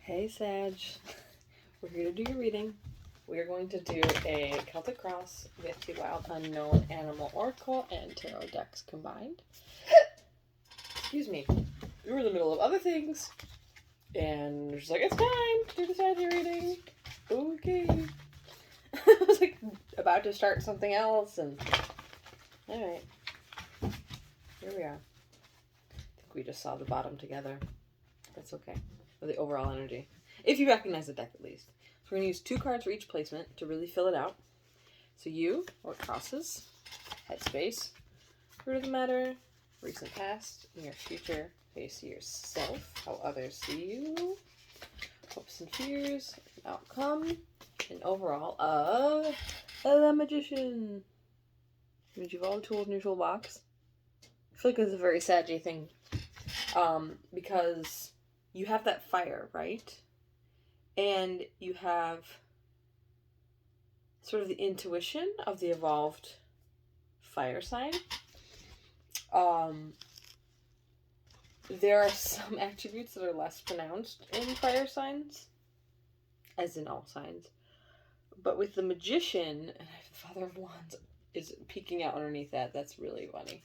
Hey Sag, we're here to do your reading. We are going to do a Celtic Cross with the Wild Unknown Animal Oracle and Tarot decks combined. Excuse me. We were in the middle of other things, and we're just like, it's time to do the Sag reading. Okay. I was like about to start something else, and alright. Here we are. I think we just saw the bottom together. That's okay. Or the overall energy. If you recognize the deck at least. So we're going to use 2 cards for each placement to really fill it out. So you, or crosses, headspace, root of the matter, recent past, near future, face yourself, how others see you, hopes and fears, outcome, and overall of the Magician. Which you have all the tools in your toolbox. I feel like it's a very Saggy thing. Because you have that fire, right? And you have sort of the intuition of the evolved fire sign. There are some attributes that are less pronounced in fire signs, as in all signs. But with the Magician, and the Father of Wands is peeking out underneath that. That's really funny.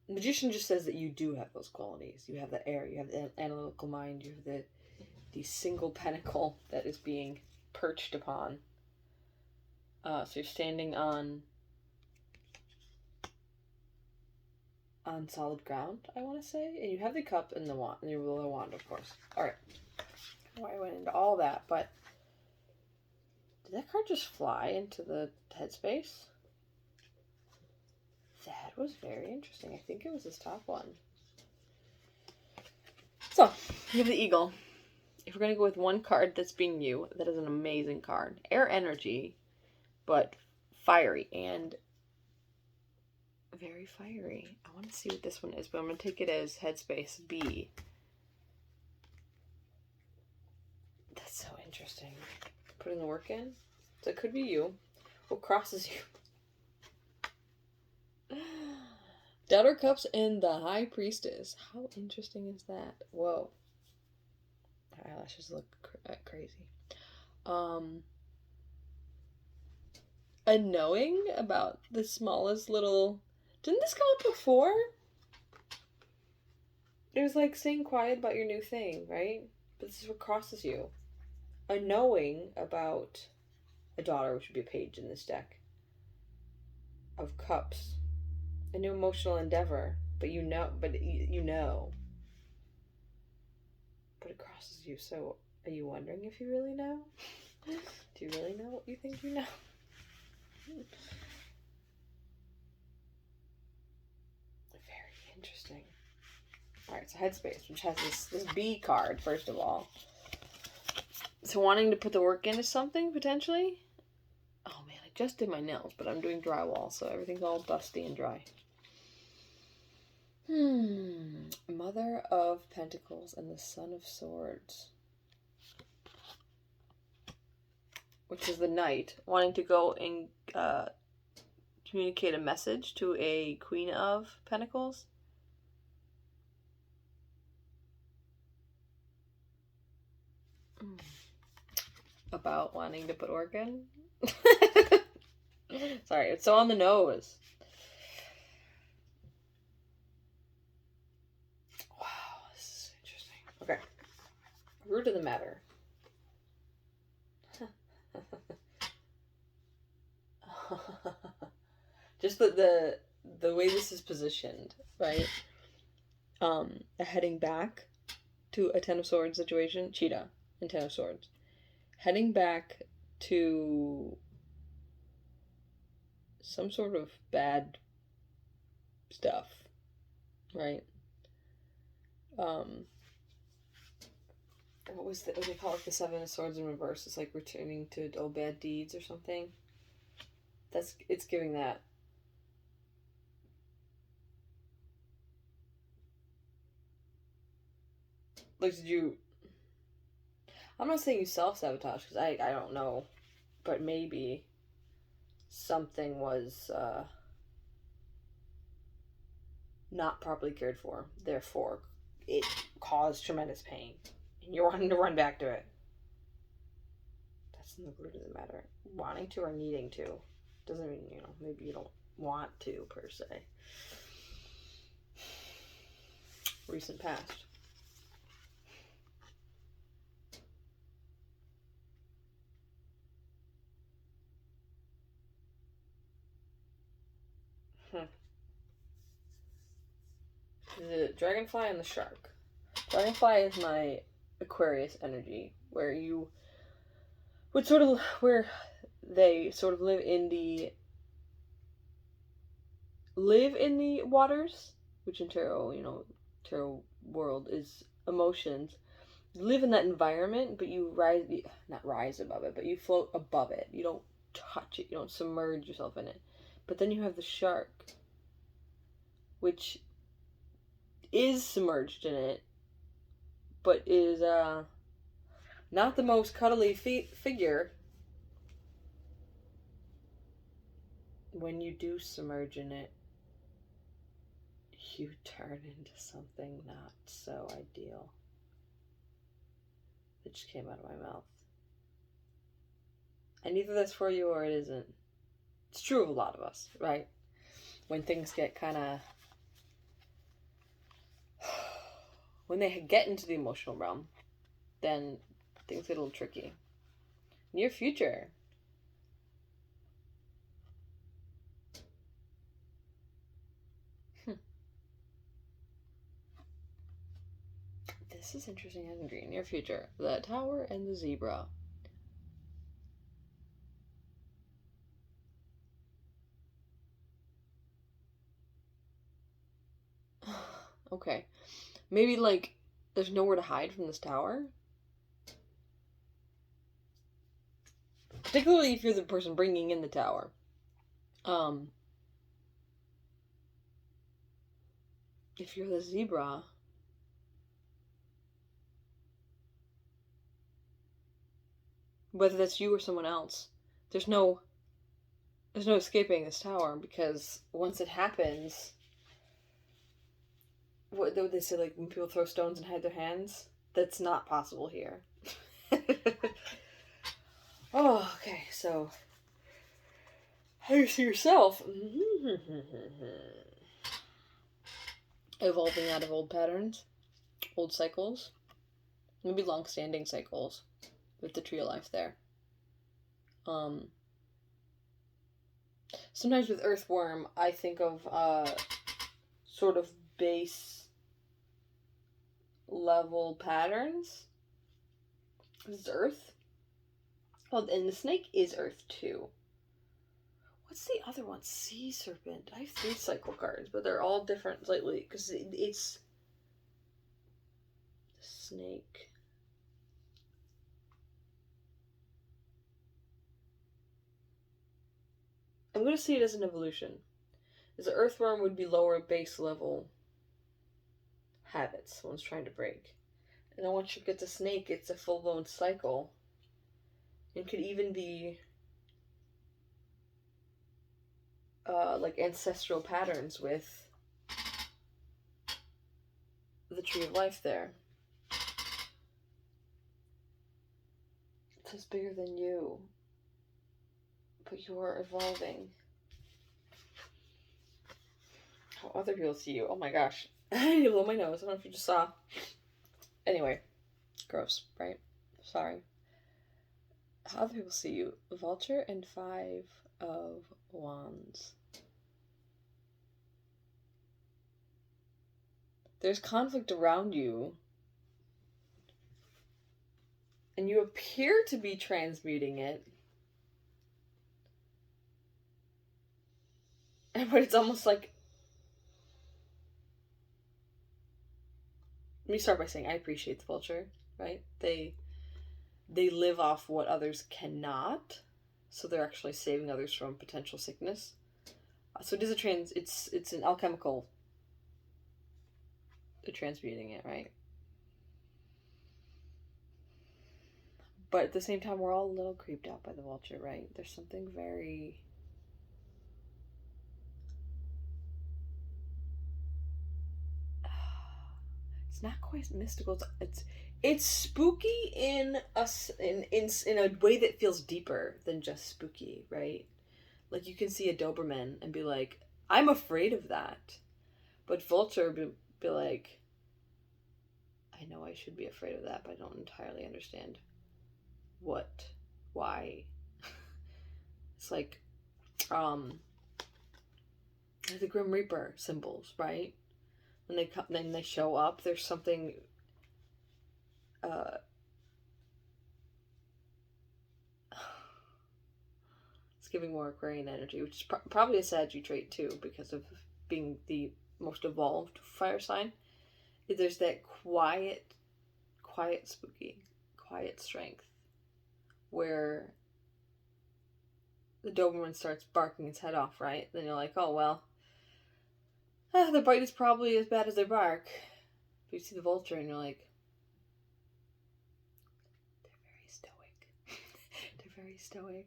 Magician just says that you do have those qualities. You have the air, you have the analytical mind, you have the single pentacle that is being perched upon. So you're standing on solid ground, I want to say. And you have the cup and the wand, and your ruler wand, of course. Alright. Well, I went into all that, but did that card just fly into the headspace? That was very interesting. I think it was this top one. So, you have the Eagle. If we're going to go with one card that's being you, that is an amazing card. Air energy, but fiery and very fiery. I want to see what this one is, but I'm going to take it as Headspace B. That's so interesting. Putting the work in. So it could be you. What crosses you? Doubter Cups and the High Priestess. How interesting is that? Whoa. Her eyelashes look crazy. A knowing about the smallest little... Didn't this come up before? It was like staying quiet about your new thing, right? But this is what crosses you. A knowing about a daughter, which would be a page in this deck. Of Cups. A new emotional endeavor, but you know. But it crosses you. So, are you wondering if you really know? Do you really know what you think you know? Very interesting. All right, so Headspace, which has this B card first of all. So wanting to put the work into something potentially. Oh man, I just did my nails, but I'm doing drywall, so everything's all dusty and dry. Mother of Pentacles and the Son of Swords. Which is the Knight, wanting to go and communicate a message to a Queen of Pentacles. About wanting to put work in. Sorry, it's so on the nose. Okay. Root of the matter. Just the way this is positioned, right? Heading back to a Ten of Swords situation. Cheetah and Ten of Swords. Heading back to some sort of bad stuff, right? What do they call it? The Seven of Swords in reverse. It's like returning to old bad deeds or something. It's giving that. Like, did you... I'm not saying you self-sabotage, because I don't know. But maybe something was, not properly cared for. Therefore, it caused tremendous pain. And you're wanting to run back to it. That's the root of the matter. Wanting to or needing to. Doesn't mean, maybe you don't want to, per se. Recent past. The dragonfly and the shark. Dragonfly is my Aquarius energy, where they sort of live in the waters, which in tarot world is emotions. You live in that environment, but you not rise above it, but you float above it. You don't touch it. You don't submerge yourself in it. But then you have the shark, which is submerged in it, but is not the most cuddly figure. When you do submerge in it, you turn into something not so ideal. It just came out of my mouth. And either that's for you or it isn't. It's true of a lot of us, right? When things get when they get into the emotional realm, then things get a little tricky. Near future. This is interesting energy. Near future. The Tower and the Zebra. Okay. Maybe, there's nowhere to hide from this tower? Particularly if you're the person bringing in the tower. If you're the zebra... whether that's you or someone else, there's no escaping this tower, because once it happens... What they say, when people throw stones and hide their hands? That's not possible here. Oh, okay, so... how do you see yourself? Evolving out of old patterns, old cycles, maybe long-standing cycles, with the tree of life there. Sometimes with earthworm, I think of sort of base level patterns. This is earth. Oh, and the snake is earth too. What's the other one? Sea serpent. I have 3 cycle cards, but they're all different slightly, because it's snake. I'm going to see it as an evolution. As the earthworm would be lower base level habits one's trying to break. And then once you get to snake, it's a full-blown cycle. It could even be ancestral patterns with the tree of life there. It says bigger than you, but you are evolving. How other people see you. Oh my gosh. You blow my nose. I don't know if you just saw. Anyway. Gross, right? Sorry. How other people see you. Vulture and 5 of Wands. There's conflict around you. And you appear to be transmuting it. But it's almost like... Let me start by saying I appreciate the vulture, right? They live off what others cannot, so they're actually saving others from potential sickness. So it is it's an alchemical. They're transmuting it, right? But at the same time, we're all a little creeped out by the vulture, right? There's something very... It's not quite mystical. It's spooky in a way that feels deeper than just spooky, right? Like you can see a Doberman and be like, I'm afraid of that. But Vulture be like, I know I should be afraid of that, but I don't entirely understand why. It's like, the Grim Reaper symbols, right? When they come, then they show up. There's something, it's giving more Aquarian energy, which is probably a Sagittarius trait too, because of being the most evolved fire sign. There's that quiet spooky, quiet strength, where the Doberman starts barking its head off, right? Then you're like, oh well, their bite is probably as bad as their bark. But you see the Vulture and you're like, they're very stoic. They're very stoic.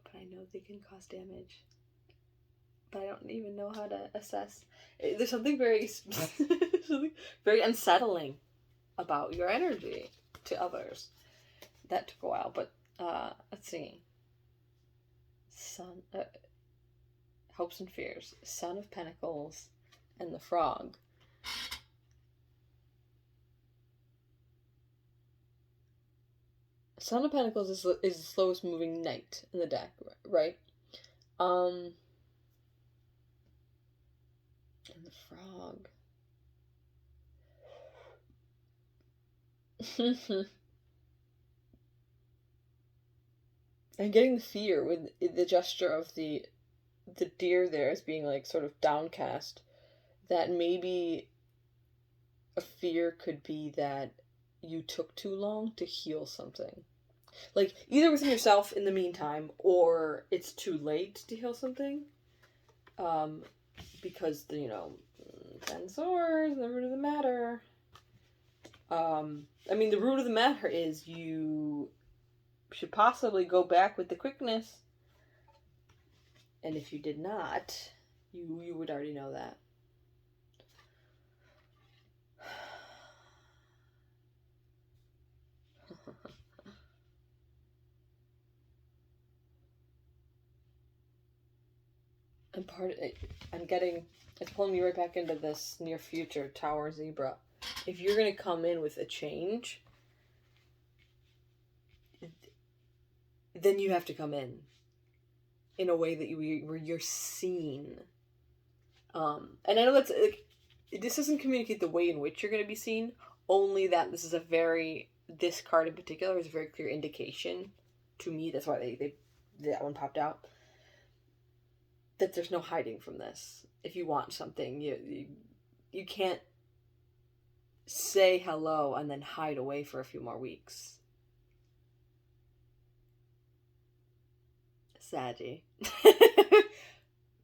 But I know they can cause damage. But I don't even know how to assess. There's something very, very unsettling about your energy to others. That took a while, but let's see. Sun, hopes and fears, Son of Pentacles, and the Frog. Son of Pentacles is the slowest moving knight in the deck, right? And the Frog. I'm getting the fear with the gesture of the deer there as being like sort of downcast, that maybe a fear could be that you took too long to heal something. Like, either within yourself in the meantime, or it's too late to heal something. Because, 10 swords, the root of the matter. The root of the matter is you should possibly go back with the quickness. And if you did not, you would already know that. And it's pulling me right back into this near future Tower Zebra. If you're going to come in with a change, then you have to come in a way that where you're seen. And I know that's this doesn't communicate the way in which you're going to be seen, only that this card in particular is a very clear indication to me. That's why that one popped out. That there's no hiding from this. If you want something, you can't say hello and then hide away for a few more weeks. Saggy.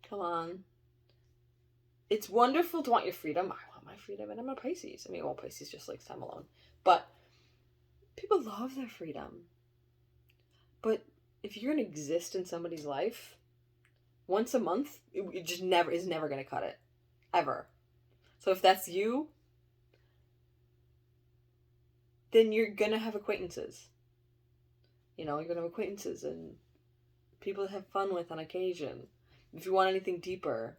Come on. It's wonderful to want your freedom. I want my freedom, and I'm a Pisces. Pisces just likes time alone. But people love their freedom. But if you're going to exist in somebody's life, once a month, it just is never going to cut it. Ever. So if that's you, then you're going to have acquaintances. You're going to have acquaintances and people to have fun with on occasion. If you want anything deeper,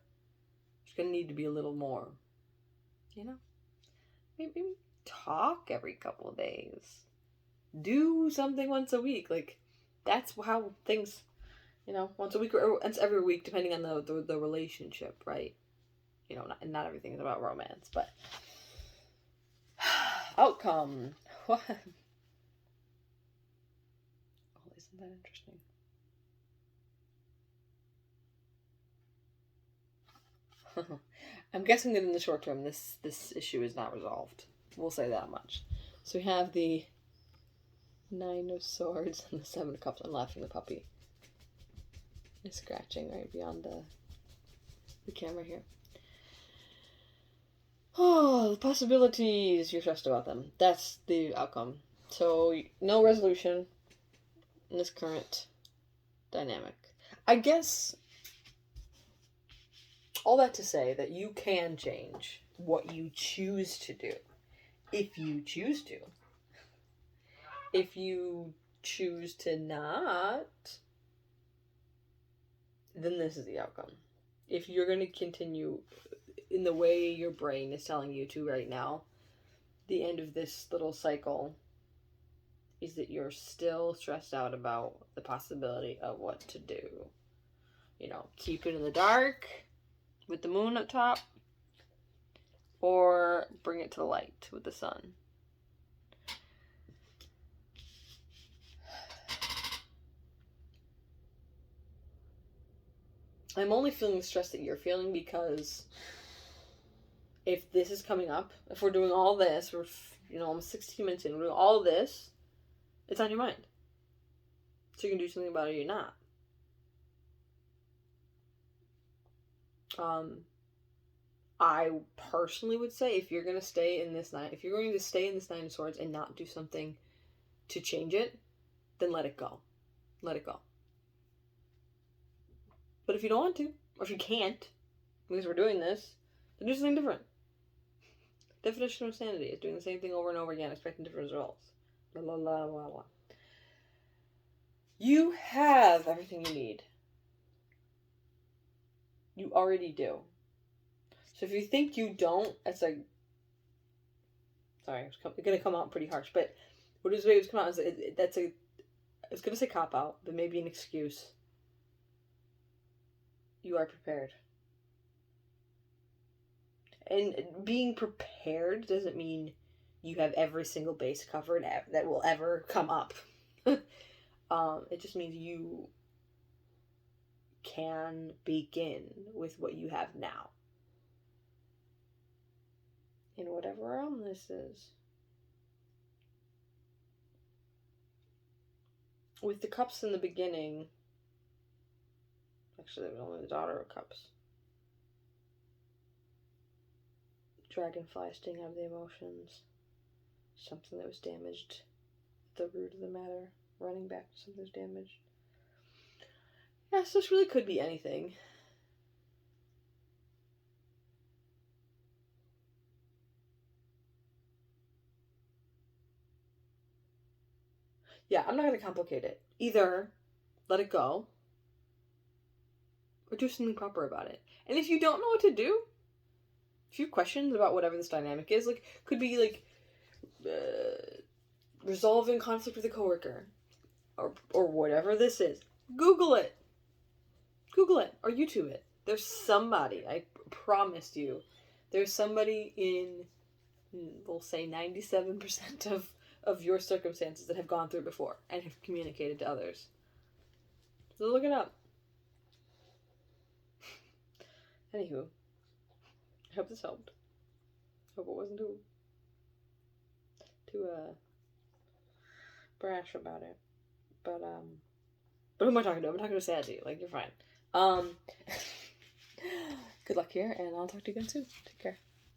there's going to need to be a little more. Maybe talk every couple of days. Do something once a week. Like, that's how things... once a week or once every week, depending on the relationship, right? Not everything is about romance, but outcome. What? Oh, isn't that interesting? I'm guessing that in the short term, this issue is not resolved. We'll say that much. So we have the 9 of Swords and the 7 of Cups. I'm laughing, the puppy is scratching right beyond the camera here. Oh, the possibilities. You're stressed about them. That's the outcome. So, no resolution in this current dynamic. I guess all that to say that you can change. what you choose to do. If you choose to. If you choose to not, then this is the outcome. If you're going to continue in the way your brain is telling you to right now, the end of this little cycle is that you're still stressed out about the possibility of what to do. You know, keep it in the dark with the moon up top, or bring it to the light with the sun. I'm only feeling the stress that you're feeling because if this is coming up, if we're doing all this, we're, almost 16 minutes in, we're doing all this, it's on your mind. So you can do something about it or you're not. I personally would say if you're going to stay in this Nine of Swords and not do something to change it, then let it go. Let it go. But if you don't want to, or if you can't, because we're doing this, then do something different. Definition of sanity is doing the same thing over and over again, expecting different results. Blah, blah, blah, blah, blah. You have everything you need. You already do. So if you think you don't, it's like, sorry, it's going to come out pretty harsh, but what is the way it's come out is I was going to say cop out, but maybe an excuse. You are prepared. And being prepared doesn't mean you have every single base covered that will ever come up. It just means you can begin with what you have now. In whatever realm this is. With the cups in the beginning, actually there was only the Daughter of Cups. Dragonfly sting out of the emotions. Something that was damaged. The root of the matter. Running back to something that was damaged. Yeah, so this really could be anything. Yeah, I'm not going to complicate it. Either let it go, or do something proper about it. And if you don't know what to do, if you have questions about whatever this dynamic is, like, could be like resolving conflict with a coworker, or whatever this is, Google it. Google it, or YouTube it. There's somebody, I promise you, there's somebody in, we'll say 97% of your circumstances that have gone through before and have communicated to others. So look it up. Anywho, I hope this helped. Hope it wasn't too brash about it. But who am I talking to? I'm talking to Sadie. Like, you're fine. Good luck here, and I'll talk to you again soon. Take care.